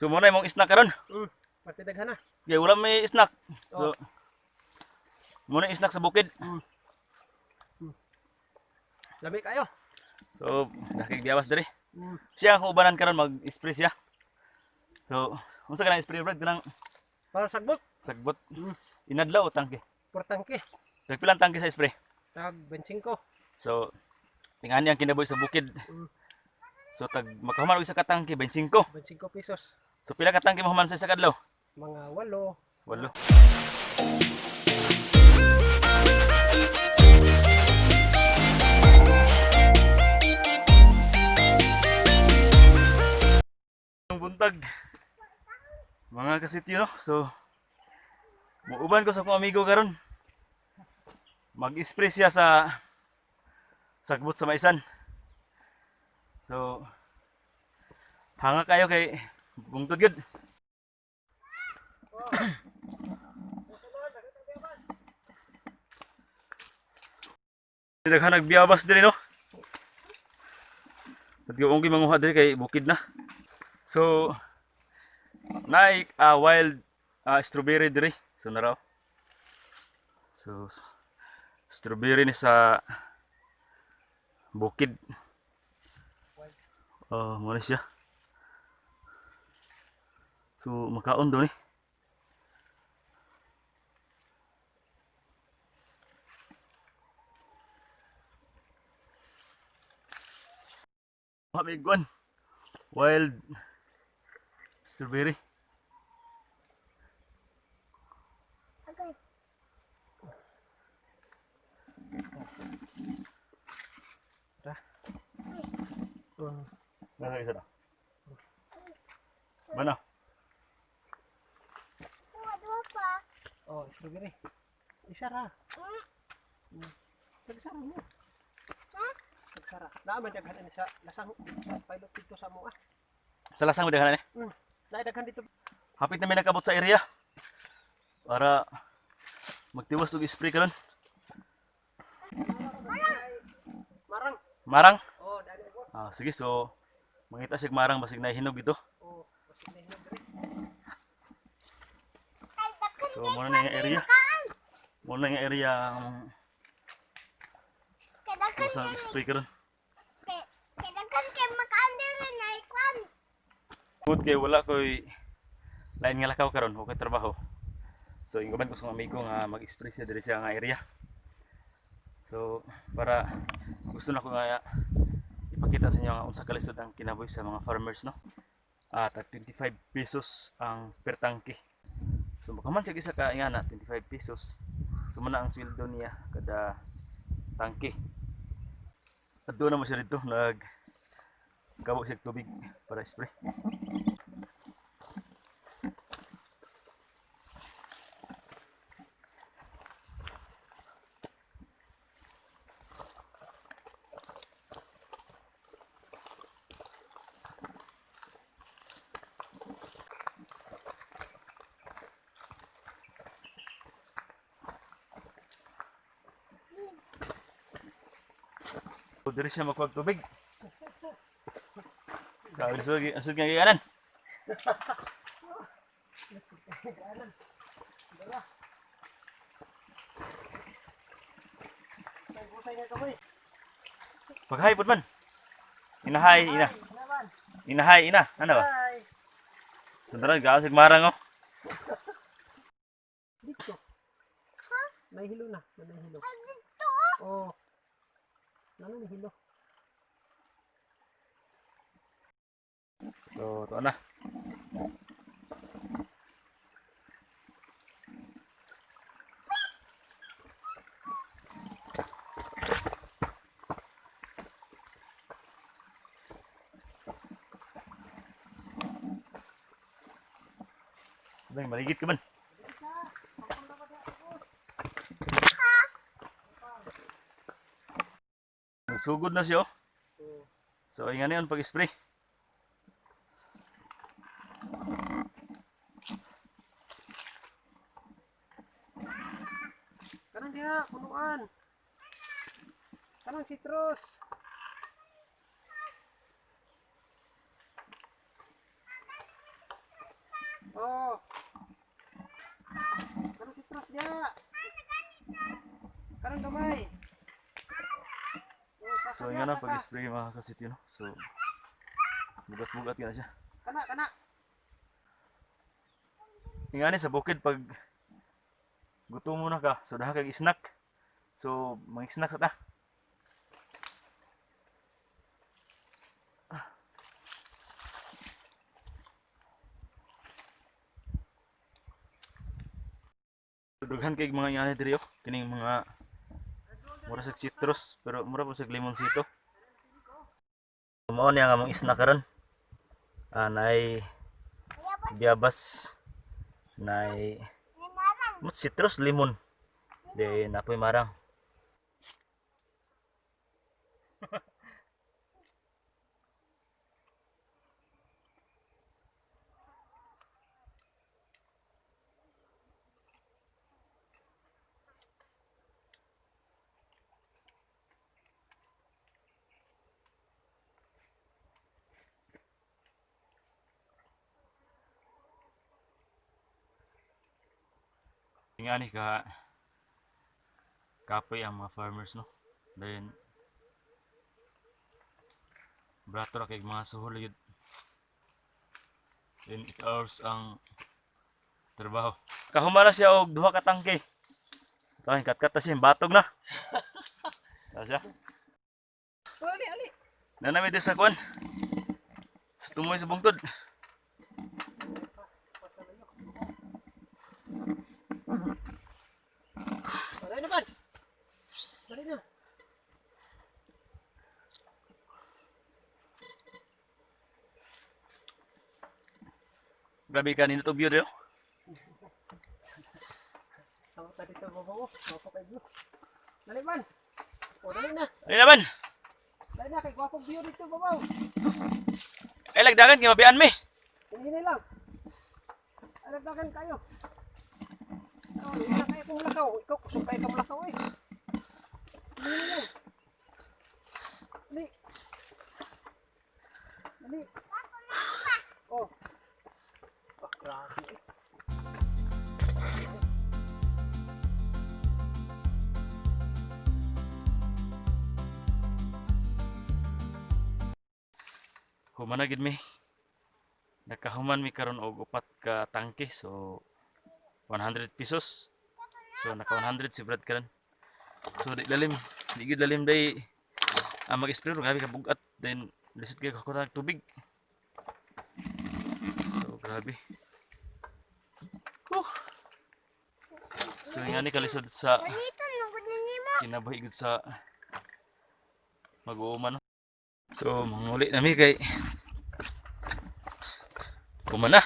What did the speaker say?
So muna imong snack karon. Pati daghan na. Kaya wala may snack. Oh. So muna snack sa bukid. Lami kayo. So nakigbiyawas diri. Mm. Siya ang ubanan karon mag-spray siya. So unsa ka nang spray brad kanang Para sagbot. sagbot inadlaw o tangke? Portangke. Tagpilang tangke sa spray. Tag 25. So tingani ang kinabuhi sa bukid. So tag makahuman og isa ka tangke 25. 25 pesos. So pila ka tangke mahuman sa isa ka adlaw? Mga 8. 8. Buntag mga kasityo, no? So muuban ko sa akong amigo karon mag-spray siya sa sagbot sa maisan. So hanga kayo kay bungtod gud. Daghan nagbiyabas diri, no? Pagyung manguha diri kay bukid na. So naik wild strawberry diri. So naraw. So strawberry ni sa bukid. Oh, mo siya. So makaon do ni. Mabigwan. Wild strawberry. Okay. Nasa isa na. Mana? Dua pa. Oh, strawberry. Isa ra. Tagsara mo. Ha? Tagsara. Naaman daghan ani sa lasang sa pilot dito sa mo ah. Sa lasang mo daghan ni. Daghan dito. Hapit na may nakabot sa area para magtiwas og spray karon. Marang. Marang? Oh, dali ko. Sige, so mangita sig marang basig na hinog ito. Oh, pasig na hinog diri. So muna na yung area. Muna yung area ang Kadakan sa spray karon. kadakan kay makaan diri na ikwan. Good kay wala koy lain nga lakaw karon, okay trabaho. So ingoban ko sa amigo nga mag-spray siya diri sa nga area. So para gusto na ko nga ipakita sa inyo nga unsa kalisod ang kinabuhi sa mga farmers, no. Tag 25 pesos ang per tangke. So makaman siya isa ka nga na 25 pesos. So man ang sweldo niya kada tangke. Adto na mo siya dito kabog siya tubig para spray. Diri siya makuha tubig. Kawil asud nga gianan. Paghay pud man. Inahay ina. Inahay ina. Ano ba? Sandara gasig marang oh. Dito. May hilo na, may hilo. Dito. Oh. Ano may hilo? So, ito na. Dang, maligit ka man. Nagsugod na siya, oh. So, ay nga na yun pag-spray. Kanan dia, punuan. Kanang citrus. Oh. Kanang citrus dia. Kanang gamay. Oh, So nga na pag-spray mga kasiti no. So bugat-bugat ka na siya. Kana. Ingani sa bukid pag gutom mo na ka, so daha kag snack. So mag-snack sa ta. Dughan kay mga ingani diri oh. Kining mga mura sa citrus pero mura po sa limon sito. Mao niya nga mong snack karon. Nay biabas nay Ni marang. mut citrus limon. Then apoy marang. Ingani ka kapoy ang mga farmers no. Then brato ra kay mga suhol yun. Then 8 hours ang trabaho. Kahumala siya og duha ka tangke. Kain kat-kat ta siya batog na. Tasya. Ali. Nanami din sa kwan. Sa tumoy sa bungtod. Dali naman. Dali na. Grabe ka nito to view rin. Sama tadi to babaw. Gwapo kay view. Dali man. O dali na. Ano naman? Dali na kay gwapong view dito babaw. Ay lagdagan kay mabian mi. Hindi lang. Alagdagan kayo. Oh, hindi na kayo kumulakaw. Ikaw kusog kayo kumulakaw eh. Hindi lang. Dali. Dali. Oh. Oh, grabe eh. Human na gid mi. Nakahuman mi karon og upat ka tangke so 100 pesos. So naka 100 si Brad karon. So di lalim, di gid lalim day mag-spray ro grabe ka bugat then lisod kay ko ng tubig. So grabe. So nga ni kalisod sa Dito lugod na nimo. kinabuhi gud sa mag-uuman. So manguli na mi kay Kuman na.